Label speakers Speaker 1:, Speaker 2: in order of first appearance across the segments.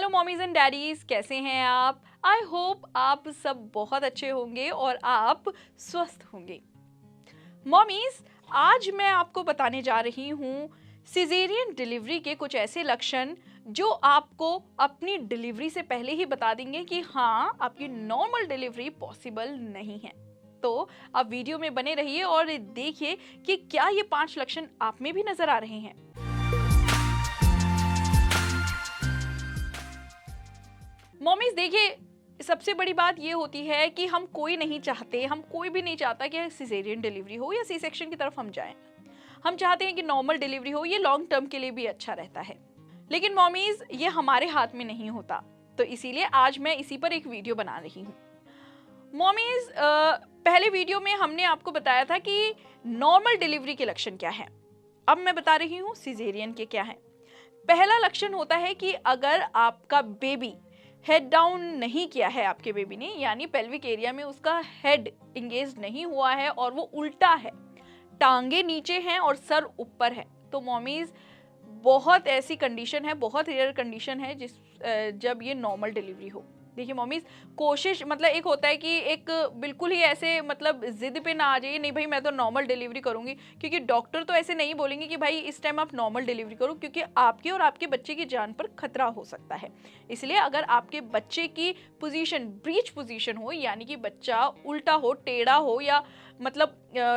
Speaker 1: Hello mommies and daddies, कैसे हैं आप? आई होप आप सब बहुत अच्छे होंगे और आप स्वस्थ होंगे। मॉमीज, आज मैं आपको बताने जा रही हूँ सिजेरियन डिलीवरी के कुछ ऐसे लक्षण जो आपको अपनी डिलीवरी से पहले ही बता देंगे कि हाँ, आपकी नॉर्मल डिलीवरी पॉसिबल नहीं है। तो आप वीडियो में बने रहिए और देखिए कि क्या ये 5 लक्षण आप में भी नजर आ रहे हैं। मॉमीज देखिए, सबसे बड़ी बात ये होती है कि हम कोई भी नहीं चाहता कि सिजेरियन डिलीवरी हो या सी सेक्शन की तरफ हम जाएं। हम चाहते हैं कि नॉर्मल डिलीवरी हो, ये लॉन्ग टर्म के लिए भी अच्छा रहता है। लेकिन मॉमीज, ये हमारे हाथ में नहीं होता, तो इसीलिए आज मैं इसी पर एक वीडियो बना रही हूँ। मॉमीज, पहले वीडियो में हमने आपको बताया था कि नॉर्मल डिलीवरी के लक्षण क्या है। अब मैं बता रही हूँ सिजेरियन के क्या है। पहला लक्षण होता है कि अगर आपका बेबी हेड डाउन नहीं किया है, आपके बेबी ने, यानी पेल्विक एरिया में उसका हेड इंगेज नहीं हुआ है और वो उल्टा है, टांगे नीचे हैं और सर ऊपर है, तो मॉमीज बहुत ऐसी कंडीशन है, बहुत रेयर कंडीशन है जब ये नॉर्मल डिलीवरी हो। देखिए मॉमीज, कोशिश एक होता है कि एक बिल्कुल ही ऐसे जिद पे ना आ जाइए, नहीं भाई मैं तो नॉर्मल डिलीवरी करूंगी, क्योंकि डॉक्टर तो ऐसे नहीं बोलेंगे कि भाई इस टाइम आप नॉर्मल डिलीवरी करो, क्योंकि आपकी और आपके बच्चे की जान पर खतरा हो सकता है। इसलिए अगर आपके बच्चे की पोजीशन ब्रीच पोजीशन हो, यानी कि बच्चा उल्टा हो, टेढ़ा हो, या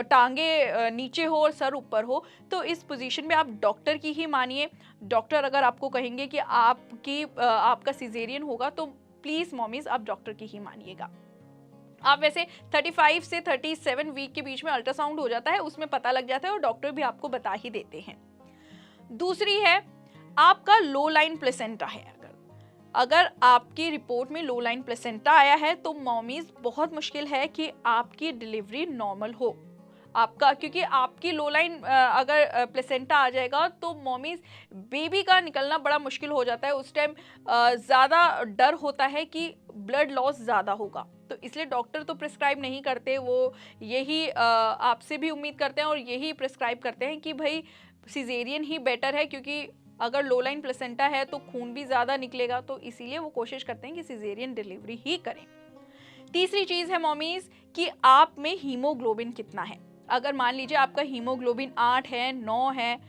Speaker 1: टांगे नीचे हो और सर ऊपर हो, तो इस पोजीशन में आप डॉक्टर की ही मानिए। डॉक्टर अगर आपको कहेंगे कि आपका सिजेरियन होगा, तो प्लीज मॉमीज आप डॉक्टर की ही मानिएगा। आप वैसे 35 से 37 वीक के बीच में अल्ट्रासाउंड हो जाता है, उसमें पता लग जाता है और डॉक्टर भी आपको बता ही देते हैं। दूसरी है, आपका लो लाइन प्लेसेंटा है। अगर आपकी रिपोर्ट में लो लाइन प्लेसेंटा आया है, तो मॉमीज बहुत मुश्किल है कि आपकी डिलीवरी नॉर्मल हो आपका, क्योंकि आपकी लो लाइन अगर प्लेसेंटा आ जाएगा तो मॉमीज बेबी का निकलना बड़ा मुश्किल हो जाता है। उस टाइम ज़्यादा डर होता है कि ब्लड लॉस ज़्यादा होगा, तो इसलिए डॉक्टर तो प्रिस्क्राइब नहीं करते, वो यही आपसे भी उम्मीद करते हैं और यही प्रिस्क्राइब करते हैं कि भाई सिजेरियन ही बेटर है, क्योंकि अगर लो लाइन प्लेसेंटा है तो खून भी ज़्यादा निकलेगा, तो इसीलिए वो कोशिश करते हैं कि सिजेरियन डिलीवरी ही करें। तीसरी चीज़ है मॉमीज कि आप में हीमोग्लोबिन कितना है। अगर मान लीजिए आपका हीमोग्लोबिन 8 है, 9 है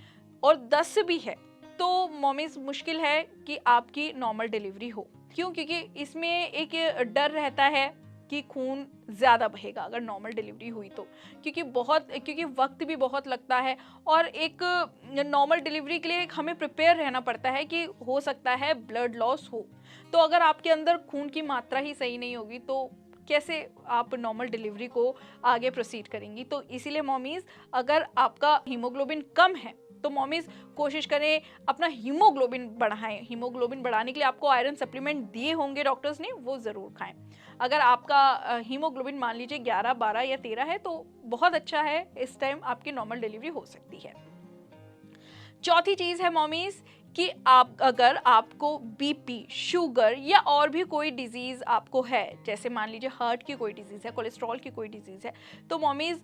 Speaker 1: और 10 भी है, तो मॉमीज मुश्किल है कि आपकी नॉर्मल डिलीवरी हो। क्यों? क्योंकि इसमें एक डर रहता है कि खून ज़्यादा बहेगा अगर नॉर्मल डिलीवरी हुई तो, क्योंकि वक्त भी बहुत लगता है और एक नॉर्मल डिलीवरी के लिए हमें प्रिपेयर रहना पड़ता है कि हो सकता है ब्लड लॉस हो। तो अगर आपके अंदर खून की मात्रा ही सही नहीं होगी, तो कैसे आप नॉर्मल डिलीवरी को आगे प्रोसीड करेंगी। तो इसीलिए मॉमीज, अगर आपका हीमोग्लोबिन कम है तो मॉमीज कोशिश करें अपना हीमोग्लोबिन बढ़ाएं। हीमोग्लोबिन बढ़ाने के लिए आपको आयरन सप्लीमेंट दिए होंगे डॉक्टर्स ने, वो ज़रूर खाएं। अगर आपका हीमोग्लोबिन मान लीजिए 11, 12 या 13 है, तो बहुत अच्छा है, इस टाइम आपकी नॉर्मल डिलीवरी हो सकती है। चौथी चीज़ है मॉमीज कि अगर आपको बीपी, शुगर या और भी कोई डिजीज़ आपको है, जैसे मान लीजिए हार्ट की कोई डिजीज़ है, कोलेस्ट्रॉल की कोई डिजीज़ है, तो मॉमीज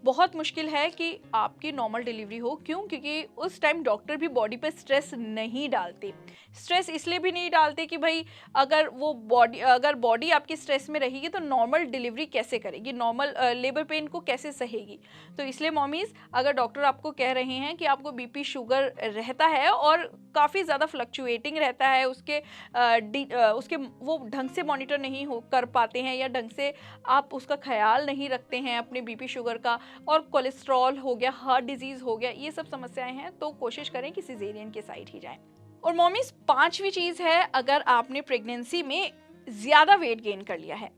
Speaker 1: बहुत मुश्किल है कि आपकी नॉर्मल डिलीवरी हो। क्यों? क्योंकि उस टाइम डॉक्टर भी बॉडी पे स्ट्रेस नहीं डालते। स्ट्रेस इसलिए भी नहीं डालते कि भाई अगर बॉडी आपकी स्ट्रेस में रहेगी तो नॉर्मल डिलीवरी कैसे करेगी, नॉर्मल लेबर पेन को कैसे सहेगी। तो इसलिए मॉमीज, अगर डॉक्टर आपको कह रहे हैं कि आपको बीपी, शुगर रहता है और काफ़ी ज़्यादा फ्लक्चुएटिंग रहता है, उसके वो ढंग से मॉनिटर नहीं कर पाते हैं, या ढंग से आप उसका ख्याल नहीं रखते हैं अपने बीपी, शुगर का, और कोलेस्ट्रॉल हो गया, हार्ट डिजीज हो गया, ये सब समस्याएं हैं, तो कोशिश करें कि सिजेरियन के साइड ही जाएं। और मॉमीज, पांचवी चीज है, अगर आपने प्रेगनेंसी में ज्यादा वेट गेन कर लिया है,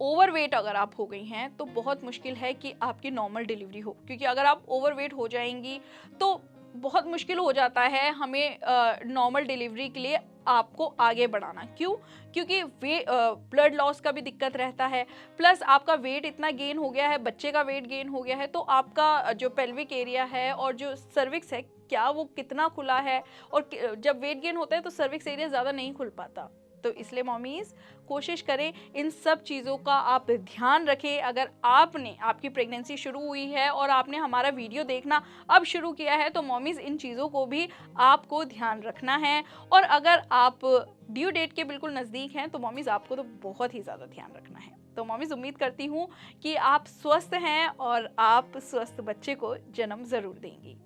Speaker 1: ओवरवेट अगर आप हो गई हैं, तो बहुत मुश्किल है कि आपकी नॉर्मल डिलीवरी हो। क्योंकि अगर आप ओवरवेट हो जाएंगी तो बहुत मुश्किल हो जाता है हमें नॉर्मल डिलीवरी के लिए आपको आगे बढ़ाना। क्यों? क्योंकि ब्लड लॉस का भी दिक्कत रहता है, प्लस आपका वेट इतना गेन हो गया है, बच्चे का वेट गेन हो गया है, तो आपका जो पेल्विक एरिया है और जो सर्विक्स है, क्या वो कितना खुला है, और जब वेट गेन होता है तो सर्विक्स एरिया ज़्यादा नहीं खुल पाता। तो इसलिए मॉमीज़ कोशिश करें इन सब चीज़ों का आप ध्यान रखें। अगर आपकी प्रेगनेंसी शुरू हुई है और आपने हमारा वीडियो देखना अब शुरू किया है तो मॉमीज़ इन चीज़ों को भी आपको ध्यान रखना है। और अगर आप ड्यू डेट के बिल्कुल नज़दीक हैं तो मॉमीज़ आपको तो बहुत ही ज़्यादा ध्यान रखना है। तो मॉमीज़ उम्मीद करती हूँ कि आप स्वस्थ हैं और आप स्वस्थ बच्चे को जन्म ज़रूर देंगी।